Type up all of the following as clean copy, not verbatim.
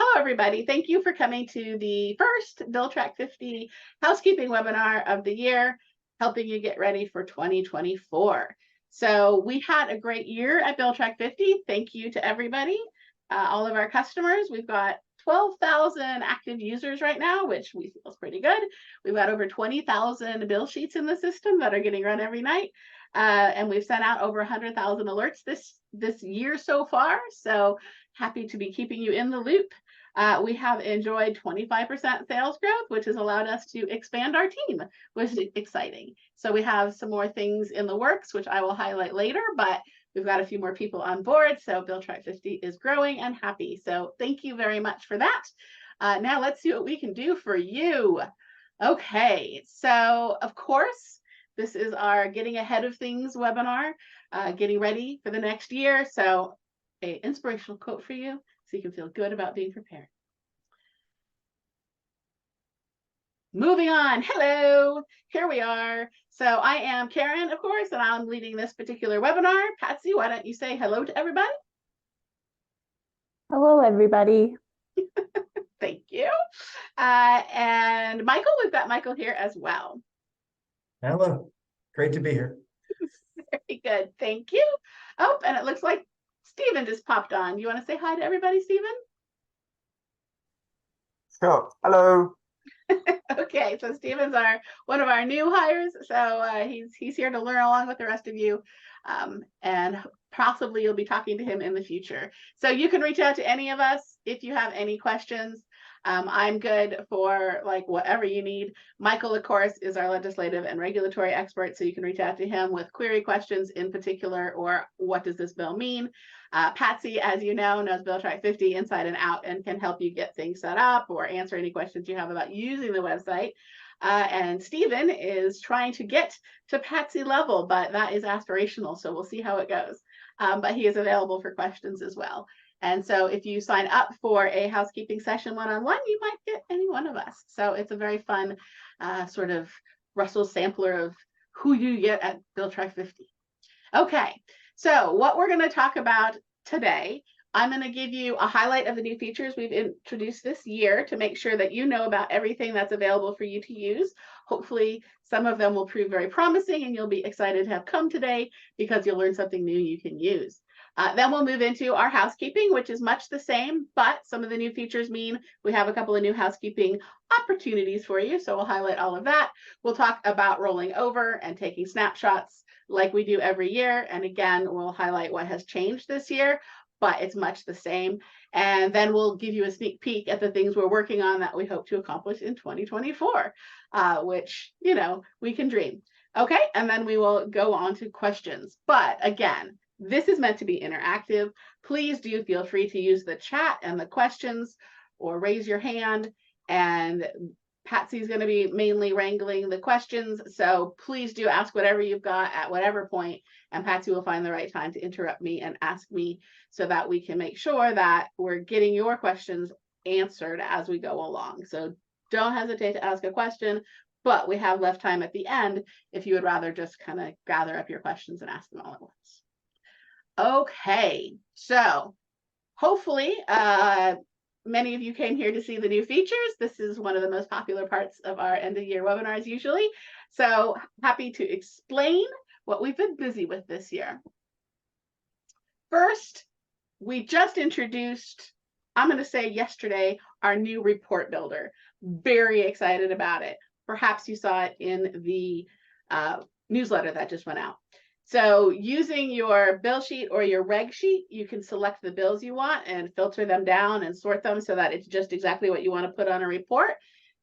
Hello, everybody. Thank you for coming to the first Bill Track 50 housekeeping webinar of the year, helping you get ready for 2024. So we had a great year at Bill Track 50. Thank you to everybody, all of our customers. We've got 12,000 active users right now, which we feel is pretty good. We've got over 20,000 bill sheets in the system that are getting run every night. And we've sent out over 100,000 alerts this year so far. So happy to be keeping you in the loop. We have enjoyed 25% sales growth, which has allowed us to expand our team, which is exciting. So we have some more things in the works, which I will highlight later, but we've got a few more people on board. So Bill Track 50 is growing and happy. So thank you very much for that. Now let's see what we can do for you. Okay, so of course, this is our Getting Ahead of Things webinar, getting ready for the next year. So an inspirational quote for you so you can feel good about being prepared. Moving on. Hello, here we are. So I am Karen, of course, and I'm leading this particular webinar. Patsy, why don't you say hello to everybody? Hello, everybody. Thank you. And Michael, we've got Michael here as well. Hello, great to be here. Very good, thank you. Oh, and it looks like Stephen just popped on. You want to say hi to everybody, Stephen? Sure. Hello. Okay, so Stephen's one of our new hires. So he's here to learn along with the rest of you. And possibly you'll be talking to him in the future. So you can reach out to any of us if you have any questions. I'm good for like whatever you need. Michael, of course, is our legislative and regulatory expert, so you can reach out to him with query questions in particular, or what does this bill mean? Patsy, as you know, knows Bill Track 50 inside and out and can help you get things set up or answer any questions you have about using the website. And Stephen is trying to get to Patsy level, but that is aspirational, so we'll see how it goes. But he is available for questions as well. And so if you sign up for a housekeeping session one-on-one, you might get any one of us. So it's a very fun sort of Russell sampler of who you get at Bill Track 50. Okay, so what we're going to talk about today, I'm going to give you a highlight of the new features we've introduced this year to make sure that you know about everything that's available for you to use. Hopefully, some of them will prove very promising and you'll be excited to have come today because you'll learn something new you can use. Then we'll move into our housekeeping, which is much the same, but some of the new features mean we have a couple of new housekeeping opportunities for you. So we'll highlight all of that. We'll talk about rolling over and taking snapshots like we do every year. And again, we'll highlight what has changed this year, but it's much the same. And then we'll give you a sneak peek at the things we're working on that we hope to accomplish in 2024, which, you know, we can dream. Okay, and then we will go on to questions. But again, this is meant to be interactive. Please do feel free to use the chat and the questions or raise your hand. And Patsy's going to be mainly wrangling the questions. So please do ask whatever you've got at whatever point, and Patsy will find the right time to interrupt me and ask me so that we can make sure that we're getting your questions answered as we go along. So don't hesitate to ask a question, but we have left time at the end if you would rather just kind of gather up your questions and ask them all at once. Okay, so hopefully many of you came here to see the new features. This is one of the most popular parts of our end of year webinars usually. So happy to explain what we've been busy with this year. First, we just introduced, I'm going to say yesterday, our new report builder. Very excited about it. Perhaps you saw it in the newsletter that just went out. So using your bill sheet or your reg sheet, you can select the bills you want and filter them down and sort them so that it's just exactly what you want to put on a report.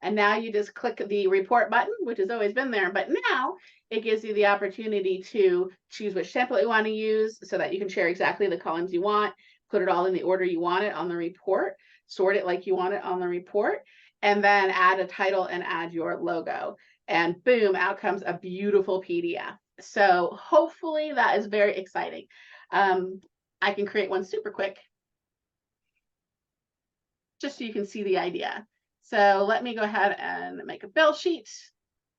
And now you just click the report button, which has always been there, but now it gives you the opportunity to choose which template you want to use so that you can share exactly the columns you want, put it all in the order you want it on the report, sort it like you want it on the report, and then add a title and add your logo. And boom, out comes a beautiful PDF. So hopefully that is very exciting. I can create one super quick just so you can see the idea. So let me go ahead and make a bill sheet.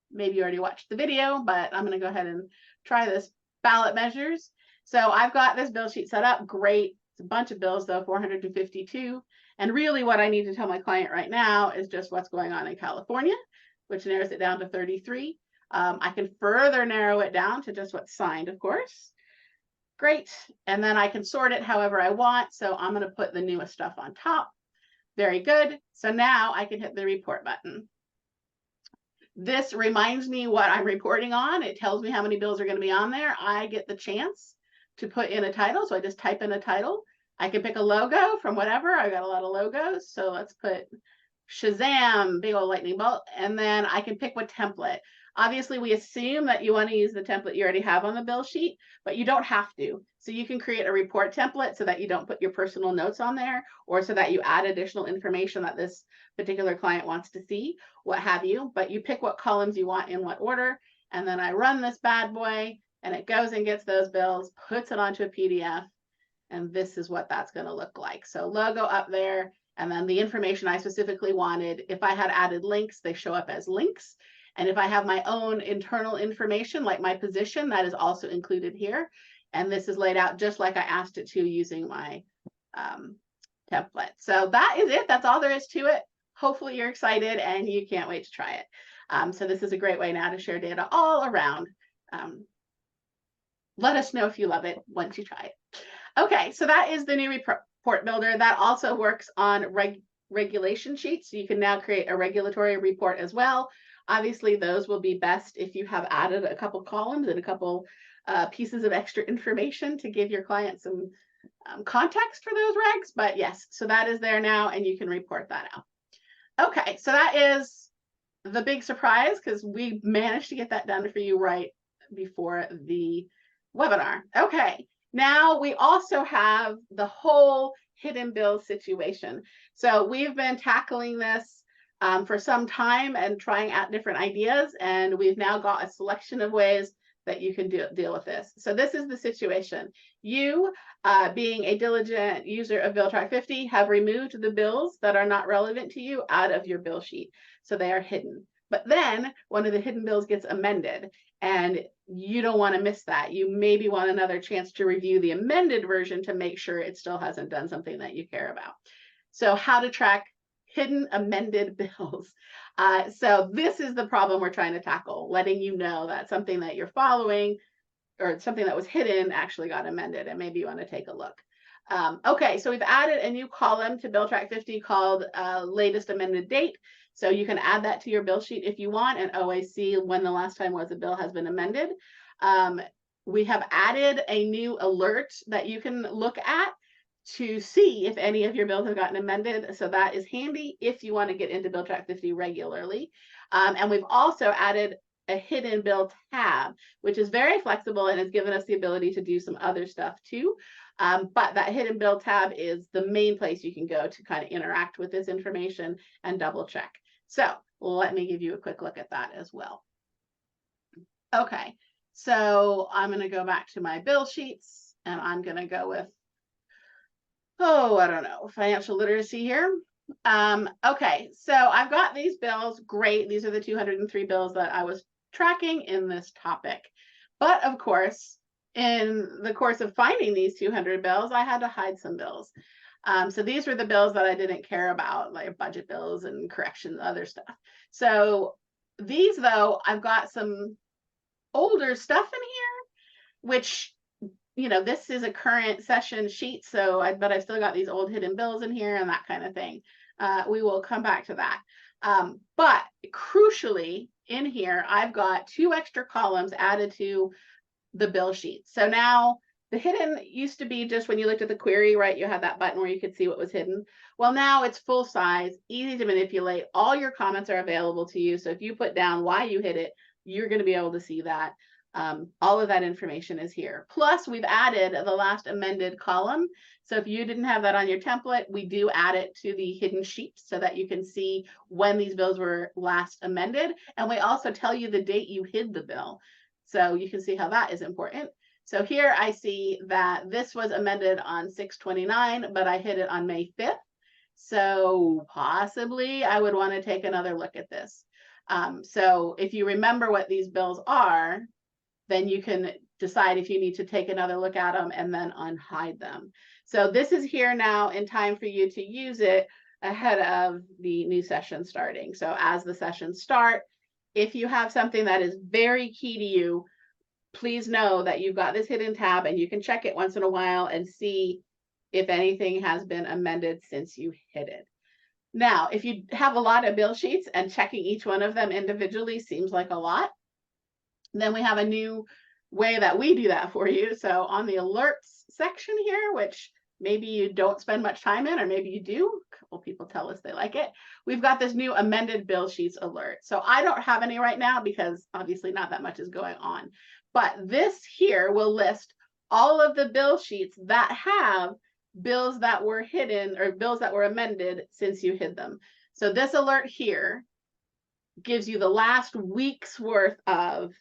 Maybe you already watched the video, but I'm going to go ahead and try this ballot measures. So I've got this bill sheet set up. Great. It's a bunch of bills though, 452. And really what I need to tell my client right now is just what's going on in California, which narrows it down to 33. I can further narrow it down to just what's signed, of course. Great. And then I can sort it however I want. So I'm going to put the newest stuff on top. Very good. So now I can hit the report button. This reminds me what I'm reporting on. It tells me how many bills are going to be on there. I get the chance to put in a title. So I just type in a title. I can pick a logo from whatever. I got a lot of logos. So let's put Shazam, big old lightning bolt. And then I can pick what template. Obviously, we assume that you want to use the template you already have on the bill sheet, but you don't have to. So you can create a report template so that you don't put your personal notes on there, or so that you add additional information that this particular client wants to see, what have you. But you pick what columns you want in what order. And then I run this bad boy and it goes and gets those bills, puts it onto a PDF. And this is what that's going to look like. So logo up there, and then the information I specifically wanted. If I had added links, they show up as links. And if I have my own internal information, like my position, that is also included here. And this is laid out just like I asked it to using my template. So that is it. That's all there is to it. Hopefully you're excited and you can't wait to try it. So this is a great way now to share data all around. Let us know if you love it once you try it. Okay, so that is the new report builder. That also works on regulation sheets. So you can now create a regulatory report as well. Obviously, those will be best if you have added a couple columns and a couple pieces of extra information to give your client some context for those regs. But yes, so that is there now, and you can report that out. Okay, so that is the big surprise, because we managed to get that done for you right before the webinar. Okay, now we also have the whole hidden bill situation. So we've been tackling this for some time and trying out different ideas, and we've now got a selection of ways that you can deal with this. So this is the situation. You, being a diligent user of BillTrack 50, have removed the bills that are not relevant to you out of your bill sheet. So they are hidden. But then one of the hidden bills gets amended, and you don't want to miss that. You maybe want another chance to review the amended version to make sure it still hasn't done something that you care about. So how to track hidden amended bills. So this is the problem we're trying to tackle, letting you know that something that you're following or something that was hidden actually got amended, and maybe you want to take a look. Okay, so we've added a new column to BillTrack 50 called latest amended date. So you can add that to your bill sheet if you want and always see when the last time was a bill has been amended. We have added a new alert that you can look at to see if any of your bills have gotten amended. So that is handy if you want to get into BillTrack 50 regularly. And we've also added a hidden bill tab, which is very flexible and has given us the ability to do some other stuff too. But that hidden bill tab is the main place you can go to kind of interact with this information and double check. So let me give you a quick look at that as well. Okay, so I'm going to go back to my bill sheets, and I'm going to go with, I don't know, financial literacy here. Okay, so I've got these bills. Great. These are the 203 bills that I was tracking in this topic. But of course, in the course of finding these 200 bills, I had to hide some bills. So these were the bills that I didn't care about, like budget bills and corrections, other stuff. So these, though, I've got some older stuff in here, which, you know, this is a current session sheet, so but I've still got these old hidden bills in here and that kind of thing. We will come back to that. But crucially, in here, I've got 2 extra columns added to the bill sheet. So now the hidden used to be just when you looked at the query, right? You had that button where you could see what was hidden. Well, now it's full size, easy to manipulate. All your comments are available to you. So if you put down why you hid it, you're going to be able to see that. All of that information is here. Plus, we've added the last amended column. So if you didn't have that on your template, we do add it to the hidden sheet so that you can see when these bills were last amended. And we also tell you the date you hid the bill. So you can see how that is important. So here I see that this was amended on 6/29, but I hid it on May 5th. So possibly I would want to take another look at this. So if you remember what these bills are, then you can decide if you need to take another look at them and then unhide them. So this is here now in time for you to use it ahead of the new session starting. So as the sessions start, if you have something that is very key to you, please know that you've got this hidden tab and you can check it once in a while and see if anything has been amended since you hit it. Now, if you have a lot of bill sheets and checking each one of them individually seems like a lot, then we have a new way that we do that for you. So on the alerts section here, which maybe you don't spend much time in, or maybe you do, a couple people tell us they like it, we've got this new amended bill sheets alert. So I don't have any right now because obviously not that much is going on. But this here will list all of the bill sheets that have bills that were hidden or bills that were amended since you hid them. So this alert here gives you the last week's worth of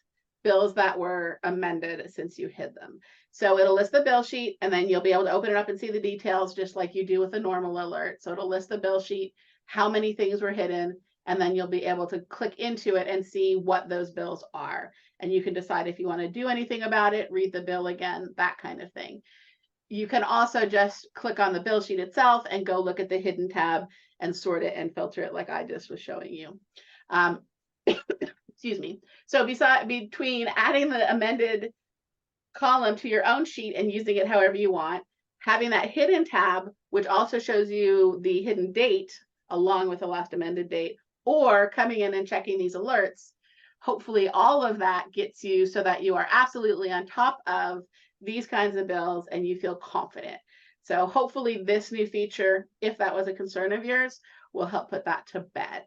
bills that were amended since you hid them. So it'll list the bill sheet and then you'll be able to open it up and see the details just like you do with a normal alert. So it'll list the bill sheet, how many things were hidden, and then you'll be able to click into it and see what those bills are. And you can decide if you want to do anything about it, read the bill again, that kind of thing. You can also just click on the bill sheet itself and go look at the hidden tab and sort it and filter it like I just was showing you. Excuse me. So between adding the amended column to your own sheet and using it however you want, having that hidden tab, which also shows you the hidden date along with the last amended date, or coming in and checking these alerts, hopefully all of that gets you so that you are absolutely on top of these kinds of bills and you feel confident. So hopefully this new feature, if that was a concern of yours, will help put that to bed.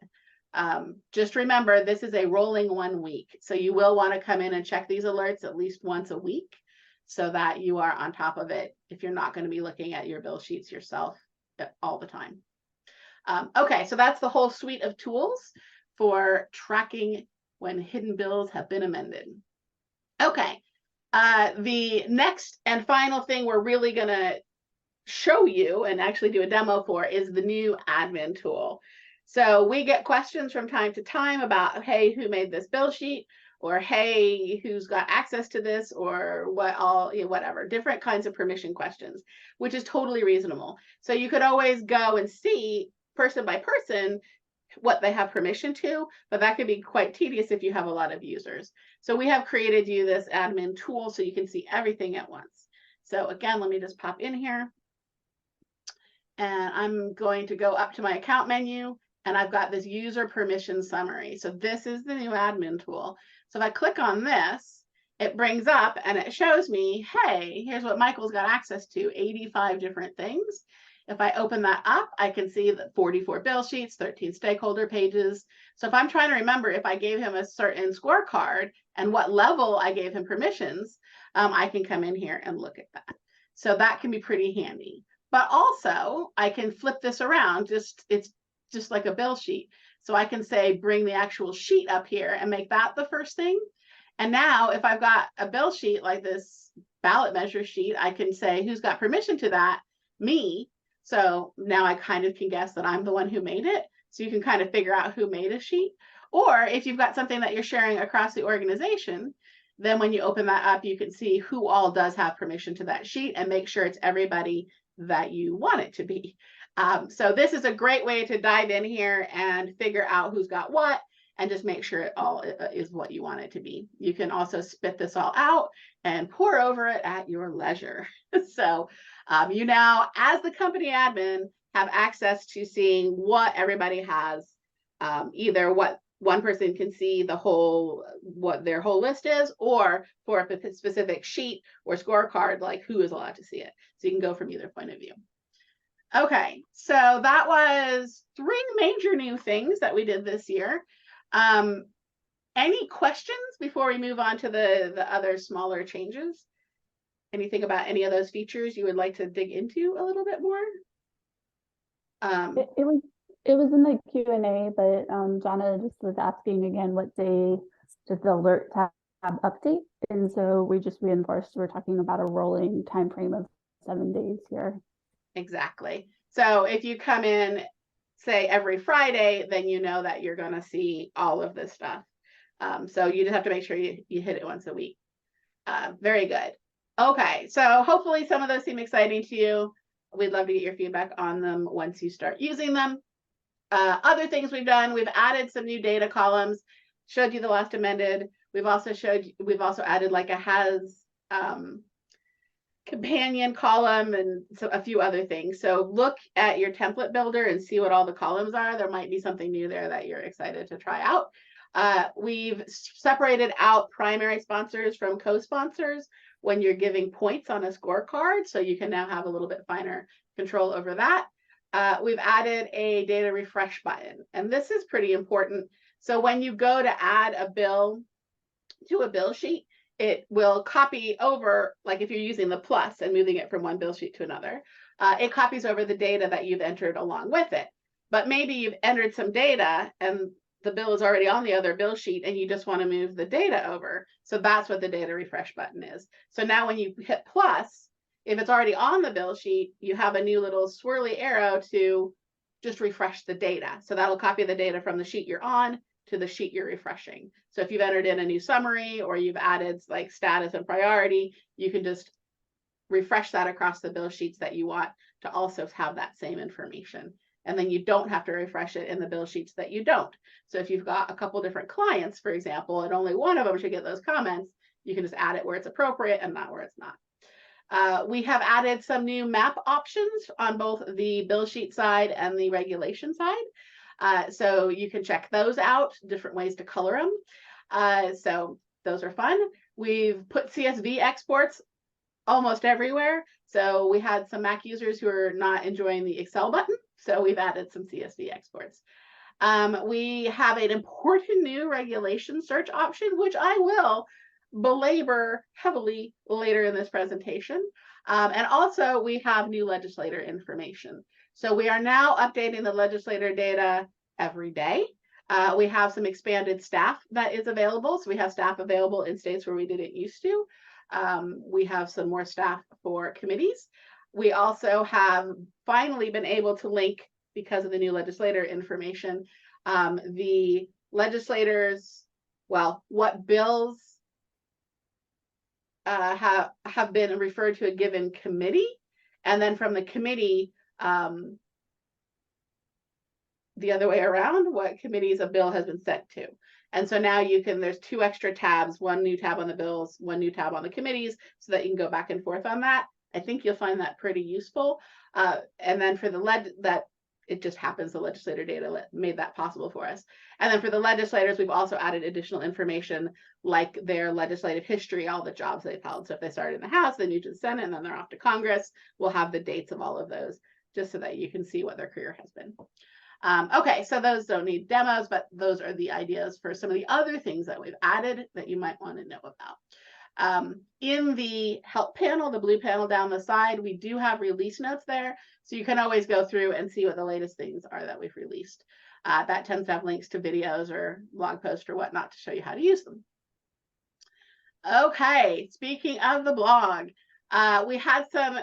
Just remember, this is a rolling 1 week. So you will want to come in and check these alerts at least once a week so that you are on top of it if you're not going to be looking at your bill sheets yourself all the time. Okay, so that's the whole suite of tools for tracking when hidden bills have been amended. Okay, the next and final thing we're really going to show you and actually do a demo for is the new admin tool. So we get questions from time to time about, hey, who made this bill sheet? Or, hey, who's got access to this? Or what all, you know, whatever, different kinds of permission questions, which is totally reasonable. So you could always go and see person by person what they have permission to, but that could be quite tedious if you have a lot of users. So we have created you this admin tool so you can see everything at once. So again, let me just pop in here. And I'm going to go up to my account menu. And I've got this user permission summary. So this is the new admin tool. So if I click on this, it brings up and it shows me, hey, here's what Michael's got access to, 85 different things. If I open that up, I can see that 44 bill sheets, 13 stakeholder pages. So if I'm trying to remember if I gave him a certain scorecard and what level I gave him permissions, I can come in here and look at that. So that can be pretty handy. But also I can flip this around, it's just like a bill sheet. So I can say, bring the actual sheet up here and make that the first thing. And now if I've got a bill sheet like this ballot measure sheet, I can say, who's got permission to that? Me. So now I kind of can guess that I'm the one who made it. So you can kind of figure out who made a sheet. Or if you've got something that you're sharing across the organization, then when you open that up, you can see who all does have permission to that sheet and make sure it's everybody that you want it to be. So this is a great way to dive in here and figure out who's got what and just make sure it all is what you want it to be. You can also spit this all out and pour over it at your leisure. So you now, as the company admin, have access to seeing what everybody has, either what one person can see the whole, what their whole list is, or for a specific sheet or scorecard, like who is allowed to see it. So you can go from either point of view. Okay, so that was 3 major new things that we did this year. Any questions before we move on to the other smaller changes? Anything about any of those features you would like to dig into a little bit more? It was in the Q&A, but Jana just was asking again, what day does the alert tab update? And so we just reinforced we're talking about a rolling time frame of 7 days here. Exactly. So if you come in, say every Friday, then you know that you're going to see all of this stuff. So you just have to make sure you hit it once a week. Very good. Okay, so hopefully some of those seem exciting to you. We'd love to get your feedback on them once you start using them. Other things we've done, we've added some new data columns, showed you the last amended. We've also added like a has companion column and so a few other things. So look at your template builder and see what all the columns are. There might be something new there that you're excited to try out. We've separated out primary sponsors from co-sponsors when you're giving points on a scorecard, so you can now have a little bit finer control over that. We've added a data refresh button, and this is pretty important. So when you go to add a bill to a bill sheet, it will copy over, like if you're using the plus and moving it from one bill sheet to another, it copies over the data that you've entered along with it. But maybe you've entered some data and the bill is already on the other bill sheet and you just want to move the data over. So that's what the data refresh button is. So now when you hit plus, if it's already on the bill sheet, you have a new little swirly arrow to just refresh the data. So that'll copy the data from the sheet you're on to the sheet you're refreshing. So if you've entered in a new summary or you've added like status and priority, you can just refresh that across the bill sheets that you want to also have that same information. And then you don't have to refresh it in the bill sheets that you don't. So if you've got a couple different clients, for example, and only one of them should get those comments, you can just add it where it's appropriate and not where it's not. We have added some new map options on both the bill sheet side and the regulation side. So you can check those out, different ways to color them. So those are fun. We've put CSV exports almost everywhere. So we had some Mac users who are not enjoying the Excel button. So we've added some CSV exports. We have an important new regulation search option, which I will belabor heavily later in this presentation. And also we have new legislator information. So we are now updating the legislator data every day. We have some expanded staff that is available. So we have staff available in states where we didn't used to. We have some more staff for committees. We also have finally been able to link, because of the new legislator information, the legislators, well, what bills have been referred to a given committee, and then from the committee, the other way around, what committees a bill has been sent to. And so now you can, there's two extra tabs, one new tab on the bills, one new tab on the committees, so that you can go back and forth on that. I think you'll find that pretty useful. And then for the it just happens the legislator data made that possible for us. And then for the legislators, we've also added additional information like their legislative history, all the jobs they've held. So if they started in the House, then you to the Senate, and then they're off to Congress, we'll have the dates of all of those, just so that you can see what their career has been. Okay, so those don't need demos, but those are the ideas for some of the other things that we've added that you might want to know about. In the help panel, the blue panel down the side, we do have release notes there. So you can always go through and see what the latest things are that we've released. That tends to have links to videos or blog posts or whatnot to show you how to use them. Okay, speaking of the blog, we had some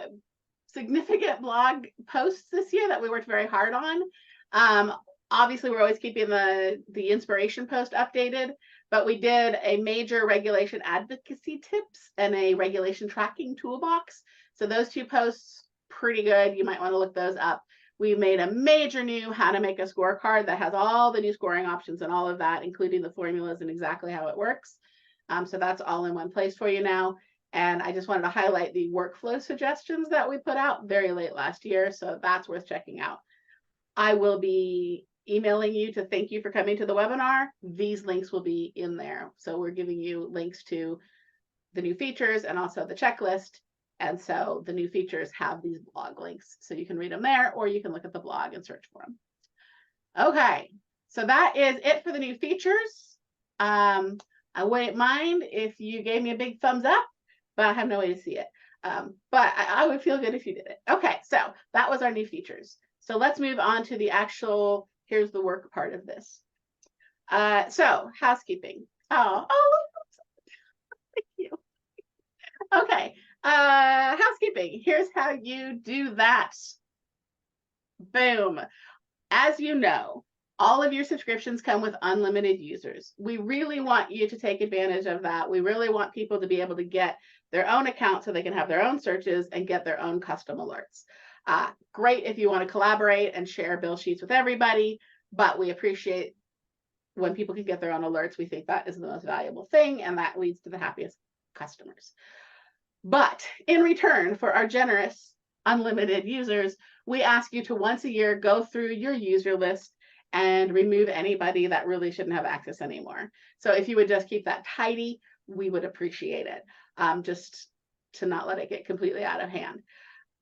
significant blog posts this year that we worked very hard on. Obviously, we're always keeping the inspiration post updated, but we did a major regulation advocacy tips and a regulation tracking toolbox. So those two posts, pretty good. You might want to look those up. We made a major new how to make a scorecard that has all the new scoring options and all of that, including the formulas and exactly how it works. So that's all in one place for you now. And I just wanted to highlight the workflow suggestions that we put out very late last year. So that's worth checking out. I will be emailing you to thank you for coming to the webinar. These links will be in there. So we're giving you links to the new features and also the checklist. And so the new features have these blog links. So you can read them there, or you can look at the blog and search for them. Okay, so that is it for the new features. I wouldn't mind if you gave me a big thumbs up, but I have no way to see it. But I would feel good if you did it. Okay, so that was our new features. So let's move on to the actual, here's the work part of this. So housekeeping. Oh, thank you. Okay, housekeeping. Here's how you do that. Boom. As you know, all of your subscriptions come with unlimited users. We really want you to take advantage of that. We really want people to be able to get their own account so they can have their own searches and get their own custom alerts. Great if you want to collaborate and share bill sheets with everybody, but we appreciate when people can get their own alerts. We think that is the most valuable thing, and that leads to the happiest customers. But in return for our generous, unlimited users, we ask you to once a year go through your user list and remove anybody that really shouldn't have access anymore. So if you would just keep that tidy, we would appreciate it, just to not let it get completely out of hand.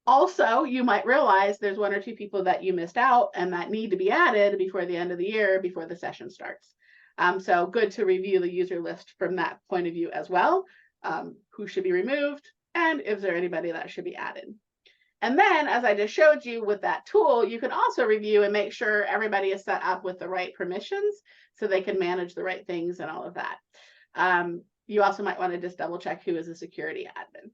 Also, you might realize there's 1 or 2 people that you missed out and that need to be added before the end of the year, before the session starts. So good to review the user list from that point of view as well. Who should be removed, and is there anybody that should be added? And then, as I just showed you with that tool, you can also review and make sure everybody is set up with the right permissions so they can manage the right things and all of that. You also might want to just double check who is a security admin.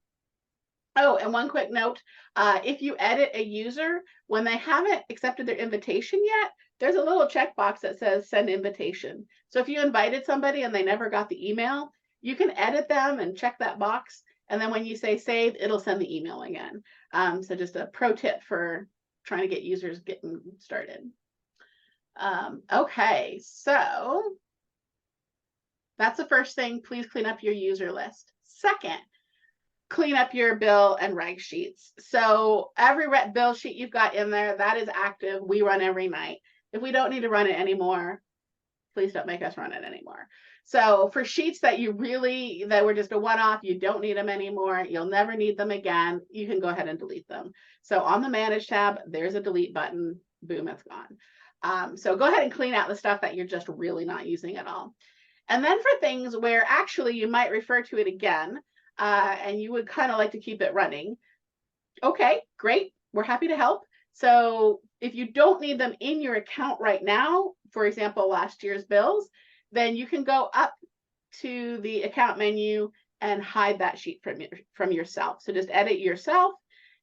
Oh, and one quick note, if you edit a user, when they haven't accepted their invitation yet, there's a little checkbox that says send invitation. So if you invited somebody and they never got the email, you can edit them and check that box. And then when you say save, it'll send the email again. So just a pro tip for trying to get users getting started. Okay, so that's the first thing. Please clean up your user list. Second, clean up your bill and reg sheets. So every bill sheet you've got in there, that is active. We run every night. If we don't need to run it anymore, please don't make us run it anymore. So for sheets that were just a one-off, you don't need them anymore, you'll never need them again, you can go ahead and delete them. So on the Manage tab, there's a delete button, boom, it's gone. So go ahead and clean out the stuff that you're just really not using at all. And then for things where actually you might refer to it again, and you would kind of like to keep it running, okay, great, we're happy to help. So if you don't need them in your account right now, for example, last year's bills, then you can go up to the account menu and hide that sheet from yourself. So just edit yourself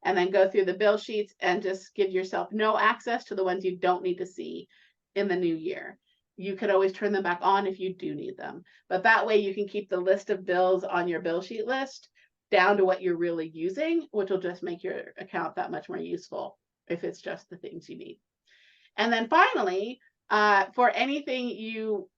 and then go through the bill sheets and just give yourself no access to the ones you don't need to see in the new year. You can always turn them back on if you do need them. But that way you can keep the list of bills on your bill sheet list down to what you're really using, which will just make your account that much more useful if it's just the things you need. And then finally, for anything you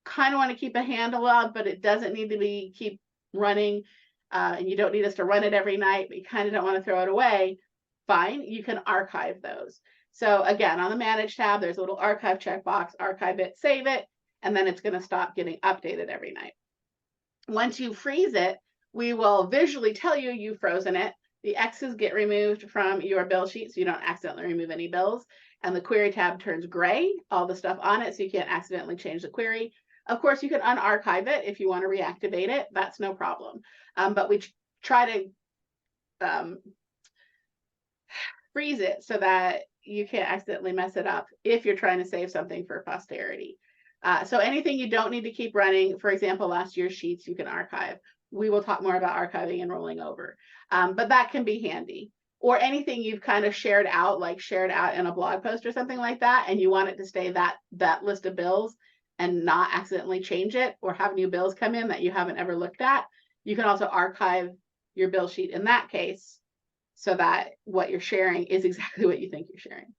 kind of want to keep a handle of, but it doesn't need to keep running, and you don't need us to run it every night, but you kind of don't want to throw it away, fine, you can archive those. So again, on the Manage tab, there's a little archive checkbox, archive it, save it, and then it's going to stop getting updated every night. Once you freeze it, we will visually tell you you've frozen it. The X's get removed from your bill sheet so you don't accidentally remove any bills. And the query tab turns gray, all the stuff on it, so you can't accidentally change the query. Of course, you can unarchive it if you want to reactivate it. That's no problem. But we try to freeze it so that you can't accidentally mess it up if you're trying to save something for posterity. So anything you don't need to keep running, for example, last year's sheets, you can archive. We will talk more about archiving and rolling over, but that can be handy. Or anything you've kind of shared out, like shared out in a blog post or something like that, and you want it to stay that list of bills and not accidentally change it or have new bills come in that you haven't ever looked at. You can also archive your bill sheet in that case so that what you're sharing is exactly what you think you're sharing.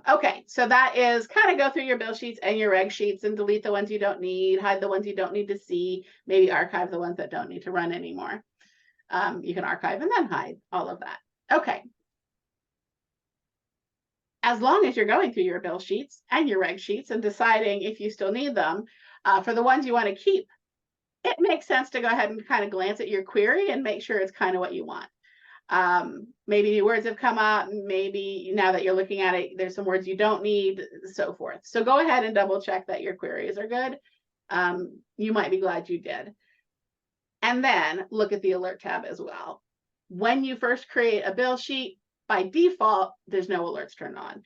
Okay, so that is kind of go through your bill sheets and your reg sheets and delete the ones you don't need, hide the ones you don't need to see, maybe archive the ones that don't need to run anymore. You can archive and then hide all of that. Okay. As long as you're going through your bill sheets and your reg sheets and deciding if you still need them, for the ones you want to keep, it makes sense to go ahead and kind of glance at your query and make sure it's kind of what you want. Maybe new words have come up, maybe now that you're looking at it, there's some words you don't need, so forth. So go ahead and double check that your queries are good. You might be glad you did. And then look at the alert tab as well. When you first create a bill sheet, by default, there's no alerts turned on.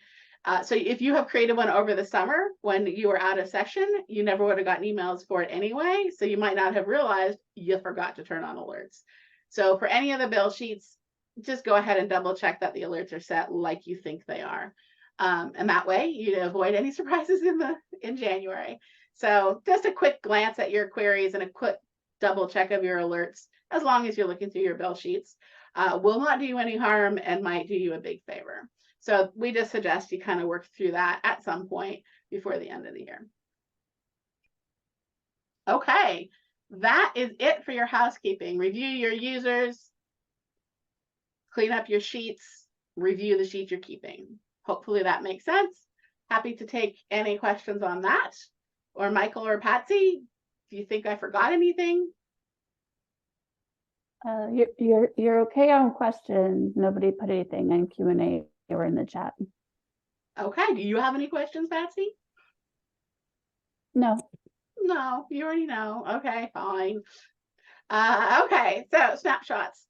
So if you have created one over the summer when you were out of session, you never would have gotten emails for it anyway. So you might not have realized you forgot to turn on alerts. So for any of the bill sheets, just go ahead and double check that the alerts are set like you think they are. And that way you avoid any surprises in January. So just a quick glance at your queries and a quick double check of your alerts, as long as you're looking through your bill sheets, will not do you any harm and might do you a big favor. So we just suggest you kind of work through that at some point before the end of the year. Okay, that is it for your housekeeping. Review your users, clean up your sheets, review the sheet you're keeping. Hopefully that makes sense. Happy to take any questions on that. Or Michael or Patsy, if you think I forgot anything. You're okay on questions. Nobody put anything in Q&A or in the chat. Okay, do you have any questions, Patsy? No. No, you already know. Okay, fine. Okay, so snapshots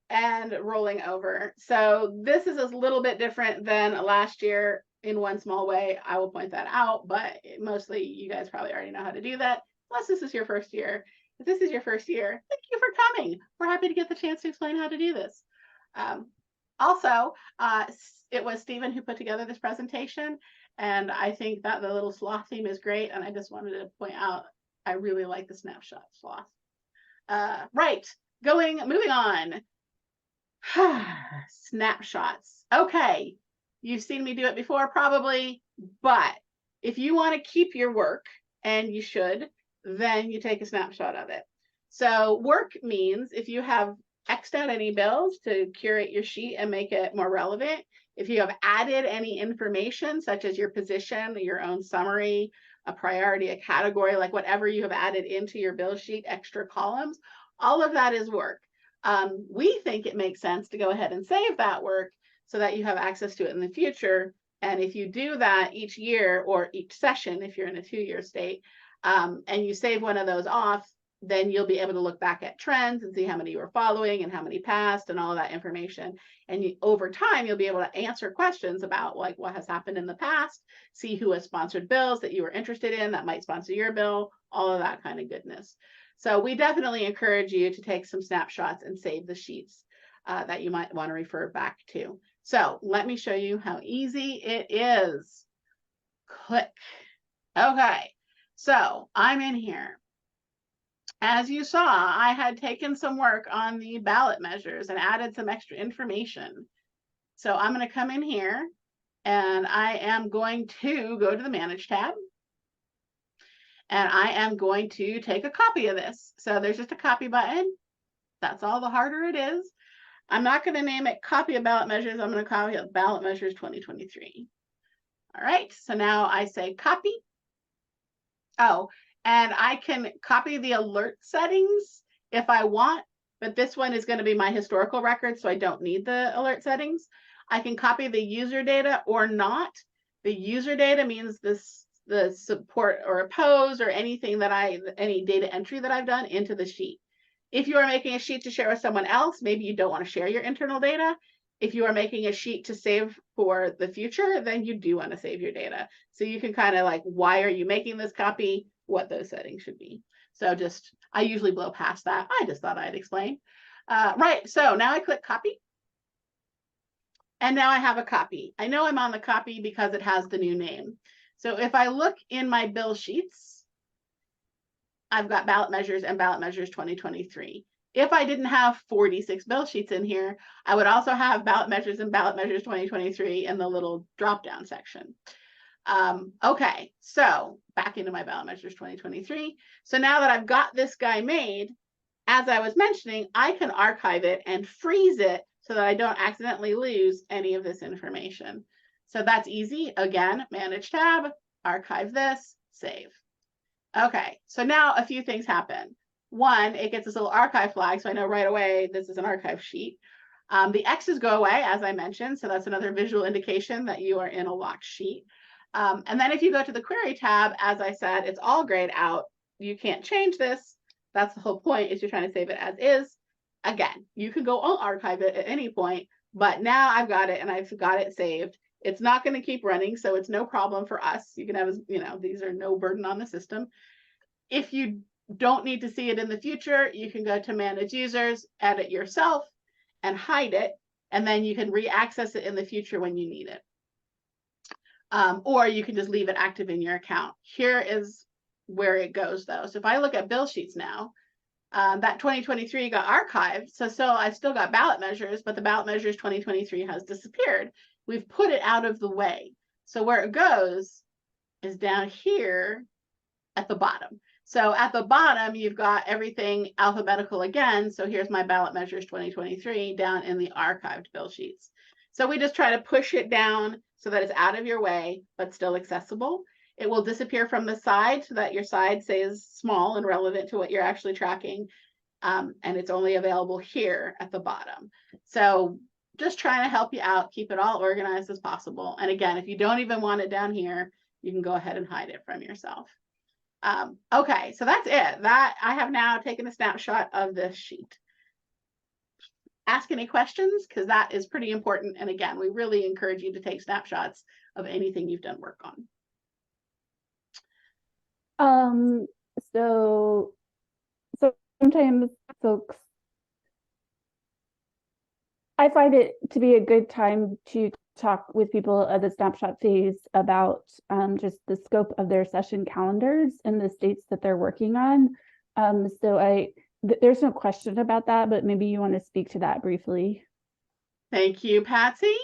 and rolling over. So this is a little bit different than last year in one small way. I will point that out, but mostly you guys probably already know how to do that, unless this is your first year. If this is your first year, thank you for coming. We're happy to get the chance to explain how to do this. Also, it was Stephen who put together this presentation, and I think that the little sloth theme is great, and I just wanted to point out I really like the snapshot sloth. Right, moving on. Snapshots. Okay, you've seen me do it before probably, but if you want to keep your work, and you should, then you take a snapshot of it. So work means if you have X'd out any bills to curate your sheet and make it more relevant, if you have added any information such as your position, your own summary, a priority, a category, like whatever you have added into your bill sheet, extra columns, all of that is work. We think it makes sense to go ahead and save that work so that you have access to it in the future. And if you do that each year or each session, if you're in a 2-year state, and you save one of those off, then you'll be able to look back at trends and see how many you were following and how many passed and all of that information. And over time, you'll be able to answer questions about like what has happened in the past, see who has sponsored bills that you were interested in that might sponsor your bill, all of that kind of goodness. So we definitely encourage you to take some snapshots and save the sheets that you might want to refer back to. So let me show you how easy it is. Click. Okay, so I'm in here. As you saw, I had taken some work on the ballot measures and added some extra information. So I'm going to come in here and I am going to go to the Manage tab. And I am going to take a copy of this. So there's just a copy button. That's all the harder it is. I'm not going to name it Copy of Ballot Measures. I'm going to copy it Ballot Measures 2023. All right, so now I say copy. Oh, and I can copy the alert settings if I want, but this one is going to be my historical record, so I don't need the alert settings. I can copy the user data or not. The user data means the support or oppose or anything that any data entry that I've done into the sheet. If you are making a sheet to share with someone else, maybe you don't want to share your internal data. If you are making a sheet to save for the future, then you do want to save your data. So you can kind of like, why are you making this copy? What those settings should be. So I usually blow past that. I just thought I'd explain. Right, so now I click copy. And now I have a copy. I know I'm on the copy because it has the new name. So if I look in my bill sheets, I've got ballot measures and ballot measures 2023. If I didn't have 46 bill sheets in here, I would also have ballot measures and ballot measures 2023 in the little drop-down section. Okay, so back into my ballot measures 2023. So now that I've got this guy made, as I was mentioning, I can archive it and freeze it so that I don't accidentally lose any of this information. So that's easy. Again, Manage tab, archive this, save. Okay, so now a few things happen. One, it gets this little archive flag, so I know right away this is an archive sheet. The X's go away, as I mentioned, so that's another visual indication that you are in a locked sheet. And then if you go to the Query tab, as I said, it's all grayed out. You can't change this. That's the whole point, is you're trying to save it as is. Again, you can go archive it at any point, but now I've got it and I've got it saved. It's not going to keep running, so it's no problem for us. You can have, these are no burden on the system. If you don't need to see it in the future, you can go to Manage Users, edit yourself, and hide it, and then you can re-access it in the future when you need it. Or you can just leave it active in your account. Here is where it goes, though. So if I look at bill sheets now, that 2023 got archived. So I still got ballot measures, but the ballot measures 2023 has disappeared we've put it out of the way. So where it goes is down here at the bottom. So at the bottom, you've got everything alphabetical again. So here's my ballot measures 2023 down in the archived bill sheets. So we just try to push it down so that it's out of your way, but still accessible. It will disappear from the side so that your side stays small and relevant to what you're actually tracking. And it's only available here at the bottom. So just trying to help you out, keep it all organized as possible. And again, if you don't even want it down here, you can go ahead and hide it from yourself. Okay, so that's it. That I have now taken a snapshot of this sheet. Ask any questions, because that is pretty important. And again, we really encourage you to take snapshots of anything you've done work on. So sometimes folks, I find it to be a good time to talk with people at the snapshot phase about just the scope of their session calendars and the states that they're working on. There's no question about that, but maybe you want to speak to that briefly. Thank you, Patsy.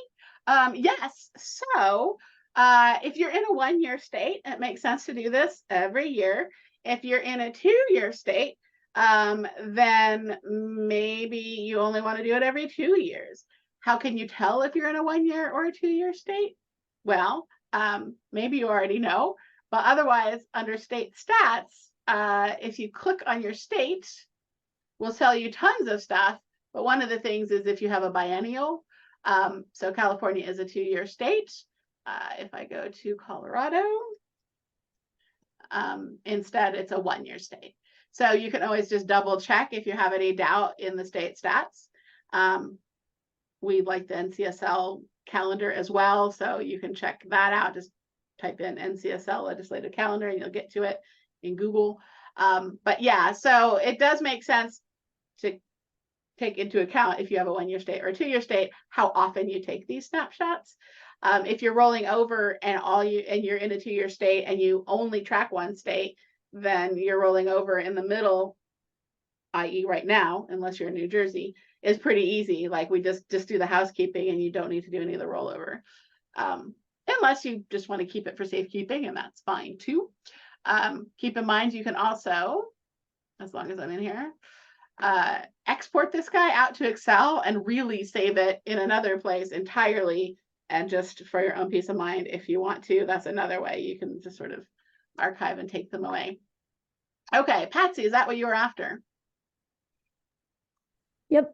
Yes, so if you're in a 1-year state, it makes sense to do this every year. If you're in a 2-year state, then maybe you only want to do it every 2 years. How can you tell if you're in a 1-year or a 2-year state? Well, maybe you already know, but otherwise under state stats, if you click on your state, we'll tell you tons of stuff. But one of the things is if you have a biennial, so California is a 2-year state. If I go to Colorado, instead it's a 1-year state. So you can always just double check if you have any doubt in the state stats. We like the NCSL calendar as well, so you can check that out. Just type in NCSL legislative calendar and you'll get to it in Google. But yeah, so it does make sense to take into account if you have a 1-year state or a 2-year state, how often you take these snapshots. If you're rolling over and you're in a 2-year state and you only track one state, then you're rolling over in the middle, i.e. right now, unless you're in New Jersey, is pretty easy. Like we just do the housekeeping and you don't need to do any of the rollover. Unless you just want to keep it for safekeeping, and that's fine too. Keep in mind, you can also, as long as I'm in here, export this guy out to Excel and really save it in another place entirely. And just for your own peace of mind, if you want to, that's another way you can just sort of archive and take them away. Okay, Patsy, is that what you were after? Yep.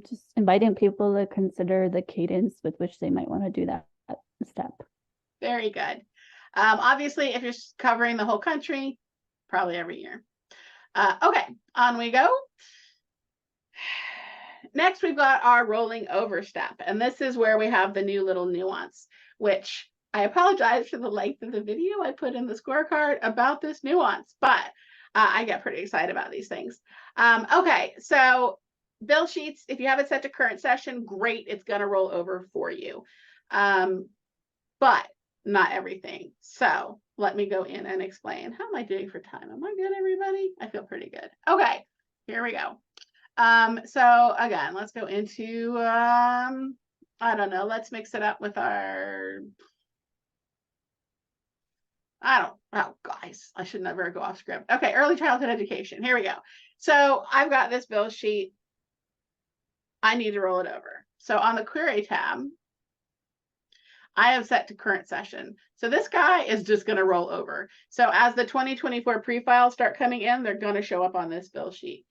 Just inviting people to consider the cadence with which they might want to do that step. Very good. Obviously, if you're covering the whole country, probably every year. Okay, on we go. Next, we've got our rolling over step, and this is where we have the new little nuance, which I apologize for the length of the video I put in the scorecard about this nuance, but I get pretty excited about these things. Okay, so bill sheets, if you have it set to current session, great, it's going to roll over for you. But not everything. So let me go in and explain. How am I doing for time? Am I good, everybody? I feel pretty good. Okay, here we go. So again, let's go into, I don't know, let's mix it up with our, oh guys, I should never go off script. Okay, early childhood education, here we go. So I've got this bill sheet. I need to roll it over. So on the query tab, I have set to current session. So this guy is just going to roll over. So as the 2024 pre-files start coming in, they're going to show up on this bill sheet.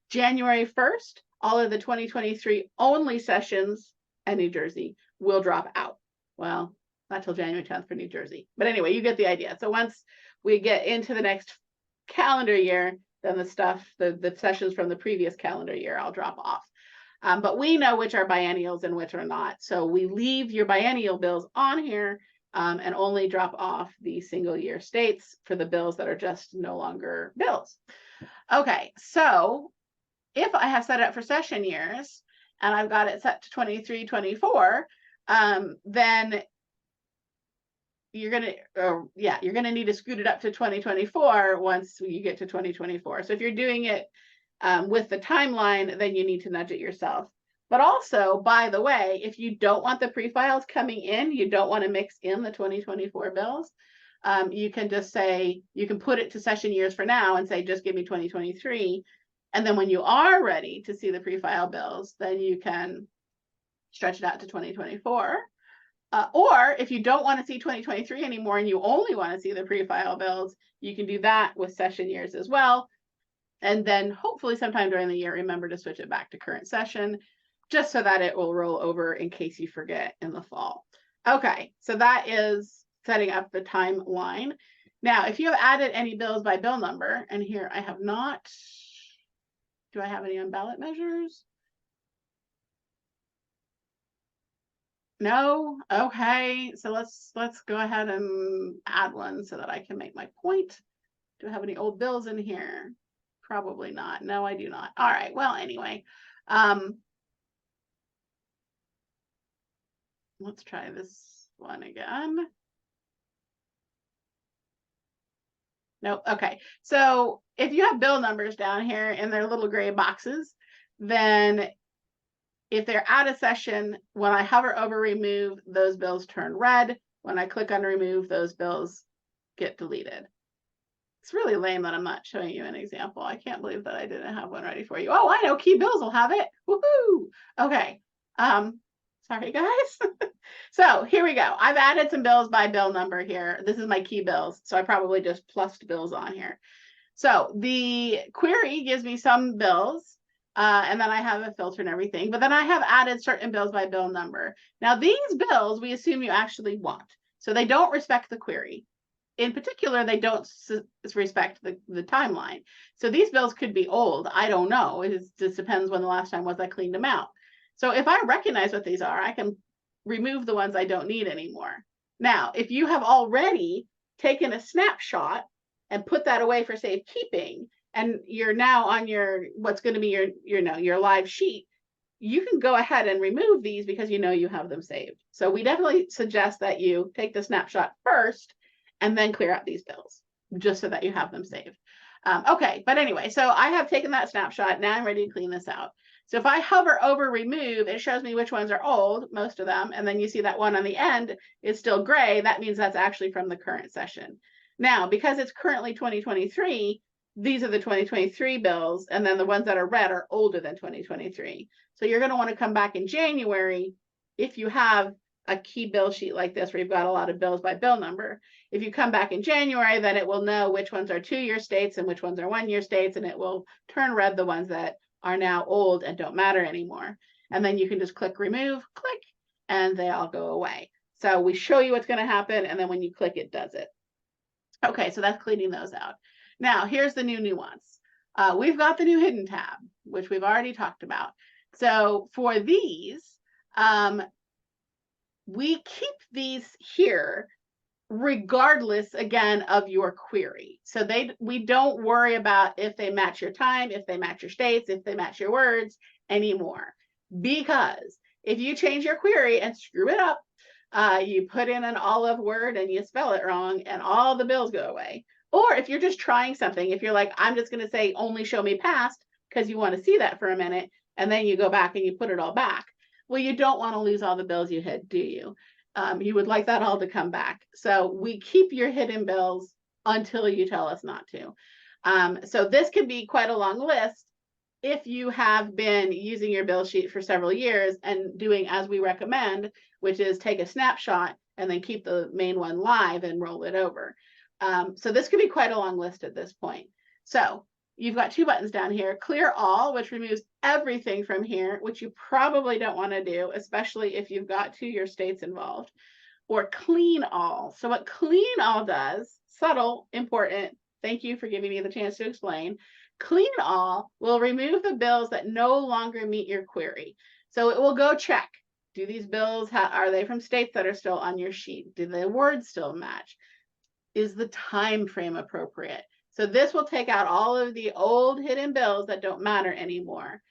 January 1st, all of the 2023 only sessions in New Jersey will drop out. Well, not till January 10th for New Jersey. But anyway, you get the idea. So once we get into the next calendar year, then the stuff, the sessions from the previous calendar year, I'll drop off. But we know which are biennials and which are not. So we leave your biennial bills on here and only drop off the single year states for the bills that are just no longer bills. Okay, so if I have set it up for session years and I've got it set to 23, 24, then you're gonna need to scoot it up to 2024 once you get to 2024. So if you're doing it with the timeline, then you need to nudge it yourself. But also, by the way, if you don't want the pre-files coming in, you don't want to mix in the 2024 bills, you can just say, you can put it to session years for now and say, just give me 2023. And then when you are ready to see the pre-file bills, then you can stretch it out to 2024. Or if you don't want to see 2023 anymore and you only want to see the pre-file bills, you can do that with session years as well. And then hopefully sometime during the year, remember to switch it back to current session, just so that it will roll over in case you forget in the fall. Okay, so that is setting up the timeline. Now, if you have added any bills by bill number, and here I have not, do I have any on ballot measures? No. Okay, so let's go ahead and add one so that I can make my point. Do I have any old bills in here? Probably not. No, I do not. All right, well, anyway, let's try this one again. Nope. Okay, so if you have bill numbers down here in their little gray boxes, then if they're out of session, when I hover over remove, those bills turn red. When I click on remove, those bills get deleted. It's really lame that I'm not showing you an example. I can't believe that I didn't have one ready for you. Oh, I know, key bills will have it. Woohoo! Okay. Sorry guys. So here we go. I've added some bills by bill number here. This is my key bills. So I probably just plussed bills on here. So the query gives me some bills. And then I have a filter and everything, but then I have added certain bills by bill number. Now these bills, we assume you actually want. So they don't respect the query. In particular, they don't respect the timeline. So these bills could be old. I don't know. It just depends when the last time was I cleaned them out. So if I recognize what these are, I can remove the ones I don't need anymore. Now, if you have already taken a snapshot and put that away for safekeeping, and you're now on your, what's going to be your live sheet, you can go ahead and remove these because you know you have them saved. So we definitely suggest that you take the snapshot first and then clear out these bills just so that you have them saved. Okay, but anyway, so I have taken that snapshot. Now I'm ready to clean this out. So if I hover over remove, it shows me which ones are old, most of them. And then you see that one on the end is still gray. That means that's actually from the current session. Now, because it's currently 2023, these are the 2023 bills. And then the ones that are red are older than 2023. So you're going to want to come back in January if you have a key bill sheet like this where you've got a lot of bills by bill number. If you come back in January, then it will know which ones are 2-year states and which ones are 1-year states, and it will turn red the ones that are now old and don't matter anymore. And then you can just click remove, click, and they all go away. So we show you what's going to happen, and then when you click, it does it. Okay, so that's cleaning those out. Now, here's the new nuance. We've got the new hidden tab, which we've already talked about. So for these, we keep these here regardless, again, of your query. So we don't worry about if they match your time, if they match your states, if they match your words anymore. Because if you change your query and screw it up, you put in an olive word and you spell it wrong and all the bills go away. Or if you're just trying something, if you're like, I'm just going to say only show me past because you want to see that for a minute, and then you go back and you put it all back. Well, you don't want to lose all the bills you had, do you? You would like that all to come back. So we keep your hidden bills until you tell us not to. So this can be quite a long list if you have been using your bill sheet for several years and doing as we recommend, which is take a snapshot and then keep the main one live and roll it over. So this could be quite a long list at this point. So you've got 2 buttons down here, clear all, which removes everything from here, which you probably don't want to do, especially if you've got 2-year states involved, or clean all. So what clean all does, subtle, important, thank you for giving me the chance to explain. Clean all will remove the bills that no longer meet your query. So it will go check, do these bills, are they from states that are still on your sheet? Do the words still match? Is the time frame appropriate? So this will take out all of the old hidden bills that don't matter anymore.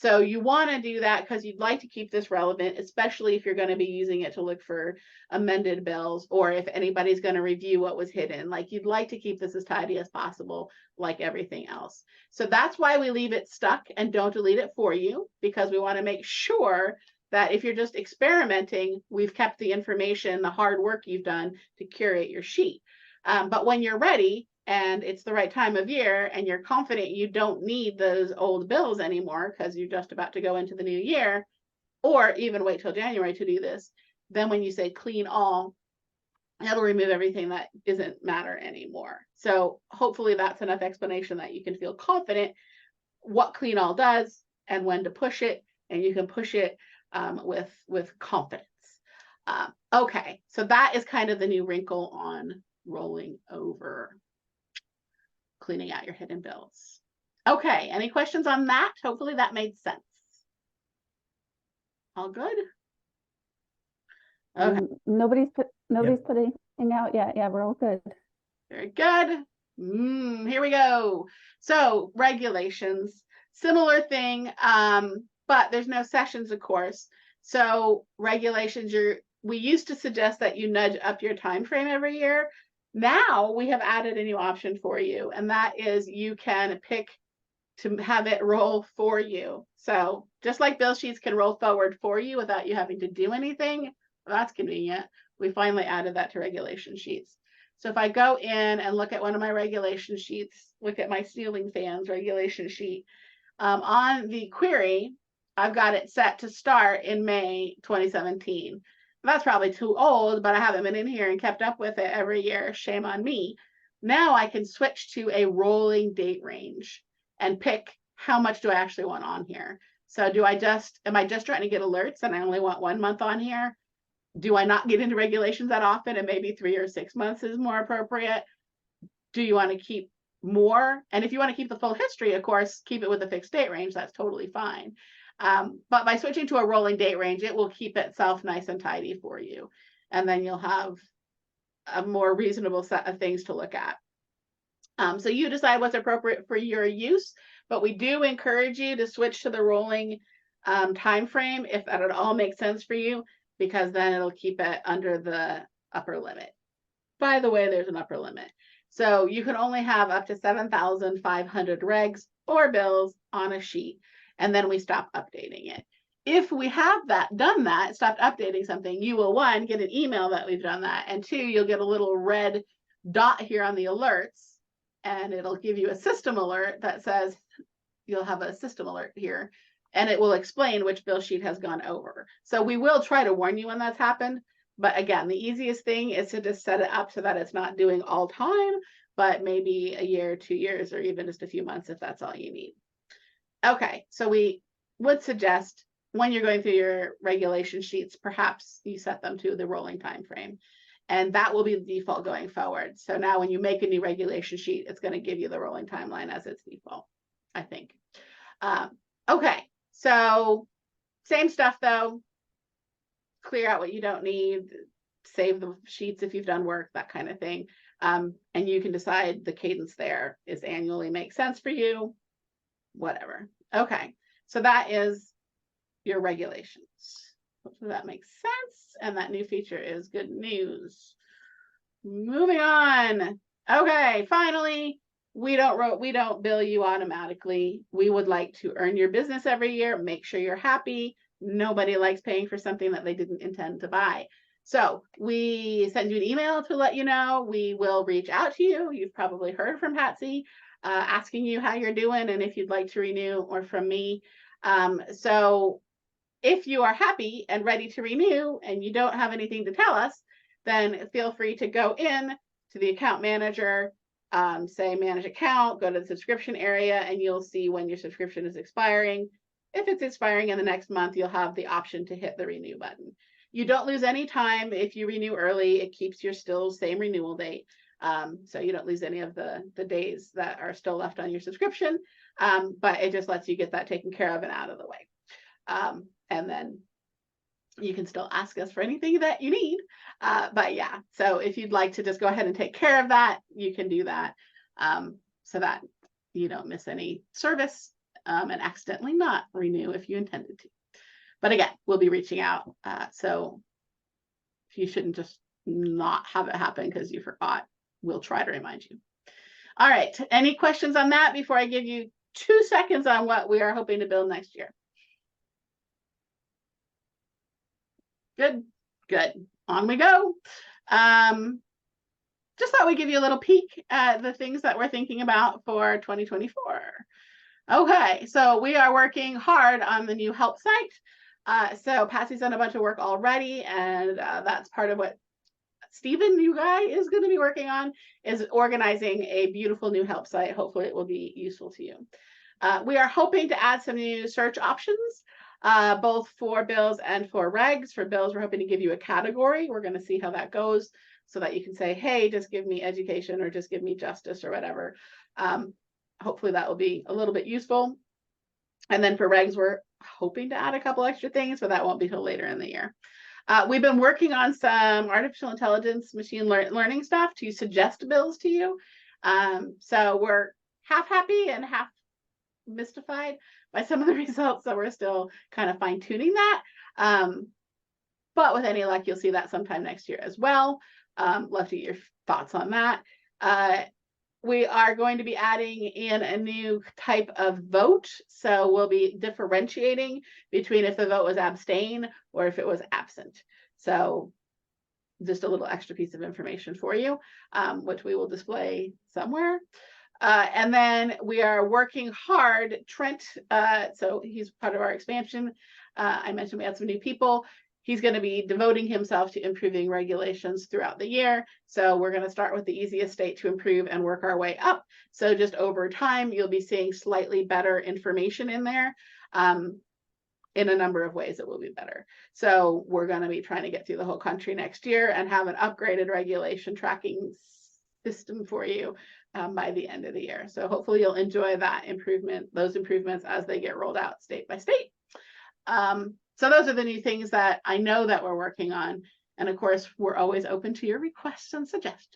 So you want to do that because you'd like to keep this relevant, especially if you're going to be using it to look for amended bills, or if anybody's going to review what was hidden. Like, you'd like to keep this as tidy as possible, like everything else. So that's why we leave it stuck and don't delete it for you, because we want to make sure that if you're just experimenting, we've kept the information, the hard work you've done to curate your sheet. But when you're ready and it's the right time of year and you're confident you don't need those old bills anymore because you're just about to go into the new year, or even wait till January to do this, then when you say clean all, that'll remove everything that doesn't matter anymore. So hopefully that's enough explanation that you can feel confident what clean all does and when to push it, and you can push it with confidence. Okay, so that is kind of the new wrinkle on rolling over, cleaning out your hidden bills. Okay, any questions on that? Hopefully that made sense. All good? Okay. Nobody's put anything out yet. Yeah, we're all good. Very good. Here we go. So regulations, similar thing, but there's no sessions, of course. So regulations, we used to suggest that you nudge up your time frame every year. Now we have added a new option for you, and that is you can pick to have it roll for you. So just like bill sheets can roll forward for you without you having to do anything, well, that's convenient. We finally added that to regulation sheets. So if I go in and look at one of my regulation sheets, look at my ceiling fans regulation sheet, on the query, I've got it set to start in May 2017. That's probably too old, but I haven't been in here and kept up with it every year. Shame on me. Now I can switch to a rolling date range and pick how much do I actually want on here. So am I just trying to get alerts and I only want 1 month on here? Do I not get into regulations that often and maybe 3 or 6 months is more appropriate? Do you want to keep more? And if you want to keep the full history, of course, keep it with the fixed date range. That's totally fine. But by switching to a rolling date range, it will keep itself nice and tidy for you. And then you'll have a more reasonable set of things to look at. So you decide what's appropriate for your use, but we do encourage you to switch to the rolling time frame if that at all makes sense for you, because then it'll keep it under the upper limit. By the way, there's an upper limit. So you can only have up to 7,500 regs or bills on a sheet, and then we stop updating it. If we have done that, stopped updating something, you will, 1, get an email that we've done that, and 2, you'll get a little red dot here on the alerts, and it'll give you a system alert that says, you'll have a system alert here, and it will explain which bill sheet has gone over. So we will try to warn you when that's happened. But again, the easiest thing is to just set it up so that it's not doing all time, but maybe a year, 2 years, or even just a few months if that's all you need. Okay, so we would suggest when you're going through your regulation sheets, perhaps you set them to the rolling time frame. And that will be the default going forward. So now when you make a new regulation sheet, it's going to give you the rolling timeline as its default, I think. Okay, so same stuff though. Clear out what you don't need, save the sheets if you've done work, that kind of thing. And you can decide the cadence there is annually make sense for you, whatever. Okay, so that is your regulations. Hopefully that makes sense. And that new feature is good news. Moving on. Okay, finally, we don't bill you automatically. We would like to earn your business every year, make sure you're happy. Nobody likes paying for something that they didn't intend to buy. So we send you an email to let you know. We will reach out to you. You've probably heard from Patsy asking you how you're doing and if you'd like to renew, or from me. So if you are happy and ready to renew and you don't have anything to tell us, then feel free to go in to the account manager, say manage account, go to the subscription area, and you'll see when your subscription is expiring. If it's expiring in the next month, you'll have the option to hit the renew button. You don't lose any time if you renew early. It keeps your still same renewal date. So you don't lose any of the days that are still left on your subscription, but it just lets you get that taken care of and out of the way. And then you can still ask us for anything that you need. But yeah, so if you'd like to just go ahead and take care of that, you can do that, so that you don't miss any service and accidentally not renew if you intended to. But again, we'll be reaching out. So you shouldn't just not have it happen because you forgot. We'll try to remind you. All right. Any questions on that before I give you 2 seconds on what we are hoping to build next year? Good. Good. On we go. Just thought we'd give you a little peek at the things that we're thinking about for 2024. Okay, so we are working hard on the new help site. So Patsy's done a bunch of work already, and that's part of what Stephen, you guy, is going to be working on, is organizing a beautiful new help site. Hopefully it will be useful to you. We are hoping to add some new search options, both for bills and for regs. For bills, we're hoping to give you a category. We're going to see how that goes so that you can say, hey, just give me education or just give me justice or whatever. Hopefully that will be a little bit useful. And then for regs, we're hoping to add a couple extra things, but that won't be till later in the year. We've been working on some artificial intelligence, machine learning stuff to suggest bills to you. So we're half happy and half mystified by some of the results. So we're still kind of fine tuning that. But with any luck, you'll see that sometime next year as well. Love to get your thoughts on that. We are going to be adding in a new type of vote. So we'll be differentiating between if the vote was abstain or if it was absent. So just a little extra piece of information for you, which we will display somewhere. And then we are working hard. Trent, so he's part of our expansion. I mentioned we had some new people. He's going to be devoting himself to improving regulations throughout the year. So we're going to start with the easiest state to improve and work our way up. So just over time, you'll be seeing slightly better information in there. In a number of ways, it will be better. So we're going to be trying to get through the whole country next year and have an upgraded regulation tracking system for you by the end of the year. So hopefully you'll enjoy that improvement, those improvements as they get rolled out state by state. So those are the new things that I know that we're working on. And of course, we're always open to your requests and suggestions.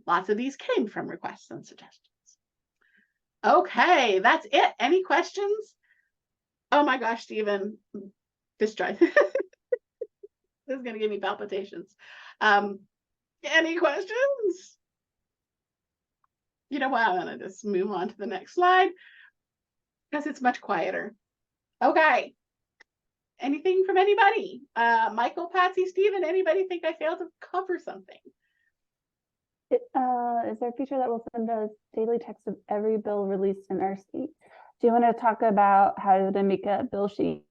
Lots of these came from requests and suggestions. Okay, that's it. Any questions? Oh my gosh, Stephen, this drive. This is going to give me palpitations. Any questions? You know what? I'm going to just move on to the next slide because it's much quieter. Okay. Anything from anybody? Michael, Patsy, Stephen, anybody think I failed to cover something? Is there a feature that will send us daily text of every bill released in our state? Do you want to talk about how to make a bill sheet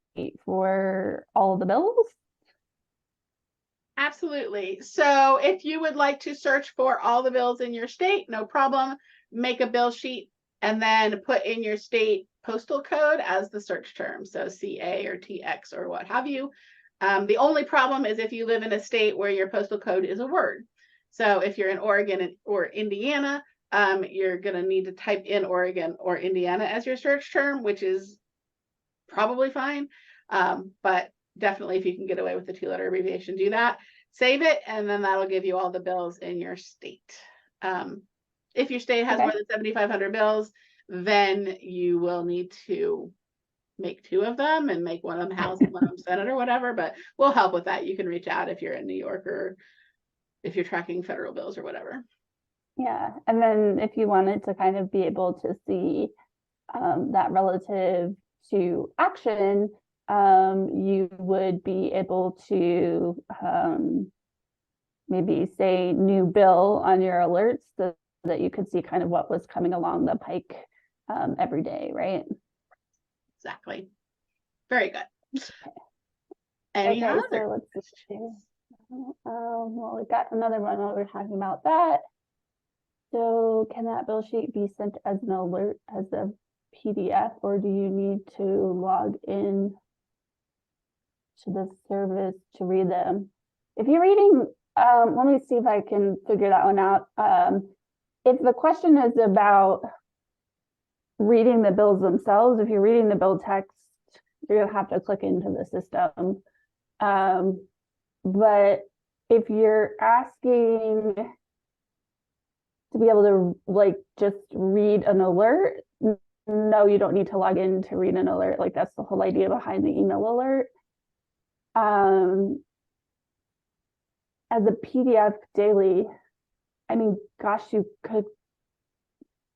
for all of the bills? Absolutely. So if you would like to search for all the bills in your state, no problem. Make a bill sheet and then put in your state postal code as the search term. So CA or TX or what have you. The only problem is if you live in a state where your postal code is a word. So if you're in Oregon or Indiana, you're going to need to type in Oregon or Indiana as your search term, which is probably fine. But definitely if you can get away with the 2-letter abbreviation, do that. Save it, and then that'll give you all the bills in your state. If your state has more than 7,500 bills, then you will need to make 2 of them and make one of them House and one of them Senate or whatever, but we'll help with that. You can reach out if you're in New York or if you're tracking federal bills or whatever. Yeah, and then if you wanted to kind of be able to see that relative to action, you would be able to maybe say new bill on your alerts so that you could see kind of what was coming along the pike every day, right? Exactly. Very good. Any other so let's see. Well, we got another one while we're talking about that. So can that bill sheet be sent as an alert as a PDF, or do you need to log in to the service to read them? If you're reading, let me see if I can figure that one out. If the question is about reading the bills themselves, if you're reading the bill text, you're gonna have to click into the system. But if you're asking to be able to like just read an alert, no, you don't need to log in to read an alert. Like that's the whole idea behind the email alert. As a PDF daily, I mean, gosh, you're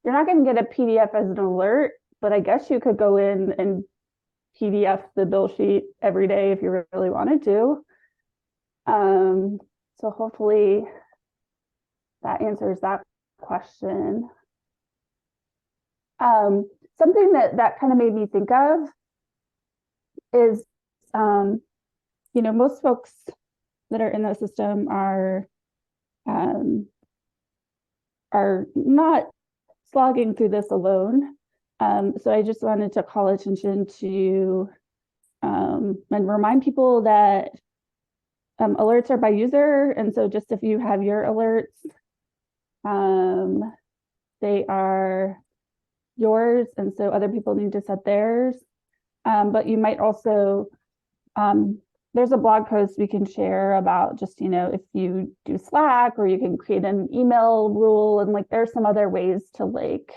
not going to get a PDF as an alert, but I guess you could go in and PDF the bill sheet every day if you really wanted to. So hopefully that answers that question. Something that kind of made me think of is, most folks that are in the system are not slogging through this alone. So I just wanted to call attention to and remind people that alerts are by user. And so just if you have your alerts, they are yours. And so other people need to set theirs. But you might also, there's a blog post we can share about just, if you do Slack, or you can create an email rule, and like there's some other ways to like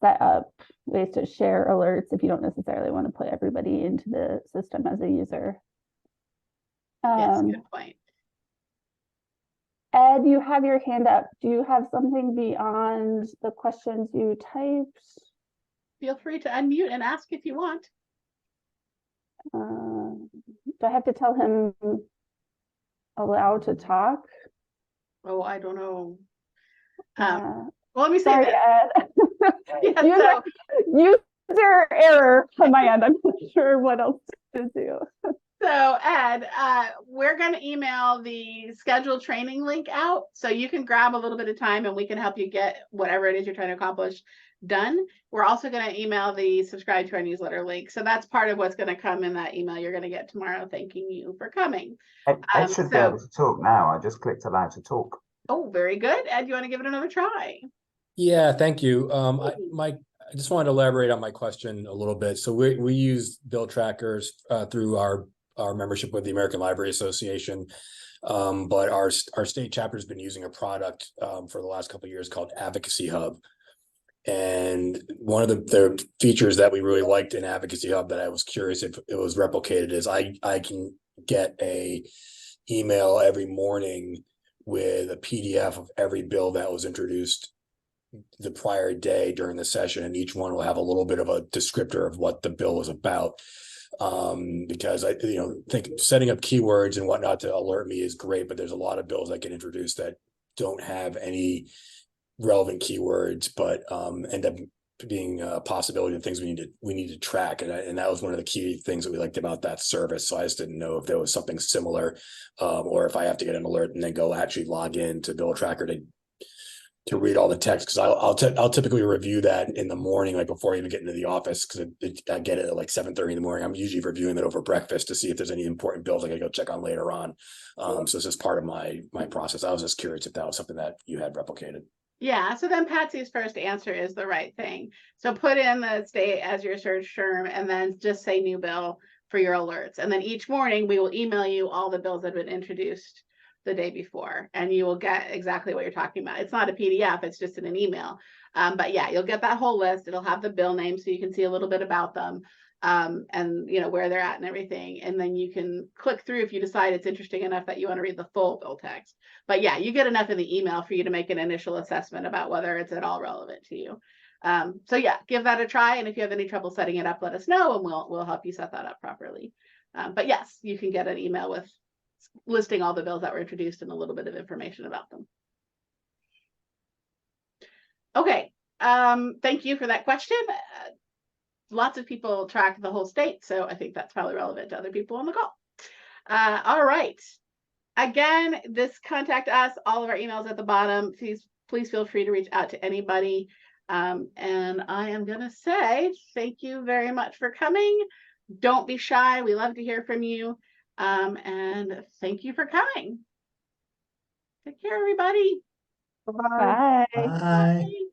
set up ways to share alerts if you don't necessarily want to put everybody into the system as a user. Yes, good point. Ed, you have your hand up. Do you have something beyond the questions you typed? Feel free to unmute and ask if you want. Do I have to tell him allow to talk? Oh, I don't know. Well, let me say sorry, that. Ed. Yeah, user error on my end. I'm not sure what else to do. So Ed, we're going to email the scheduled training link out, so you can grab a little bit of time and we can help you get whatever it is you're trying to accomplish done. We're also going to email the subscribe to our newsletter link. So that's part of what's going to come in that email you're going to get tomorrow, thanking you for coming. Ed should be able to talk now. I just clicked allow to talk. Oh, very good. Ed, you want to give it another try? Yeah, thank you. I just wanted to elaborate on my question a little bit. So we use bill trackers through our membership with the American Library Association, but our state chapter has been using a product for the last couple of years called Advocacy Hub. And one of the features that we really liked in Advocacy Hub that I was curious if it was replicated is I can get a email every morning with a PDF of every bill that was introduced the prior day during the session, and each one will have a little bit of a descriptor of what the bill was about. Because I think setting up keywords and whatnot to alert me is great, but there's a lot of bills that get introduced that don't have any relevant keywords, but end up being a possibility of things we need to track, and that was one of the key things that we liked about that service. So I just didn't know if there was something similar, or if I have to get an alert and then go actually log in to Bill Tracker to read all the text, because I'll typically review that in the morning, like before I even get into the office, because I get it at like 7:30 in the morning. I'm usually reviewing it over breakfast to see if there's any important bills I gotta go check on later on. So this is part of my process. I was just curious if that was something that you had replicated. Yeah, so then Patsy's first answer is the right thing. So put in the state as your search term and then just say new bill for your alerts. And then each morning we will email you all the bills that have been introduced the day before, and you will get exactly what you're talking about. It's not a PDF, it's just in an email. But yeah, you'll get that whole list. It'll have the bill name so you can see a little bit about them, and where they're at and everything. And then you can click through if you decide it's interesting enough that you want to read the full bill text. But yeah, you get enough in the email for you to make an initial assessment about whether it's at all relevant to you. So yeah, give that a try. And if you have any trouble setting it up, let us know and we'll help you set that up properly. But yes, you can get an email with listing all the bills that were introduced and a little bit of information about them. Okay, thank you for that question. Lots of people track the whole state, so I think that's probably relevant to other people on the call. All right. Again, this contact us, all of our emails at the bottom. Please feel free to reach out to anybody. And I am going to say thank you very much for coming. Don't be shy. We love to hear from you. And thank you for coming. Take care, everybody. Bye. Bye.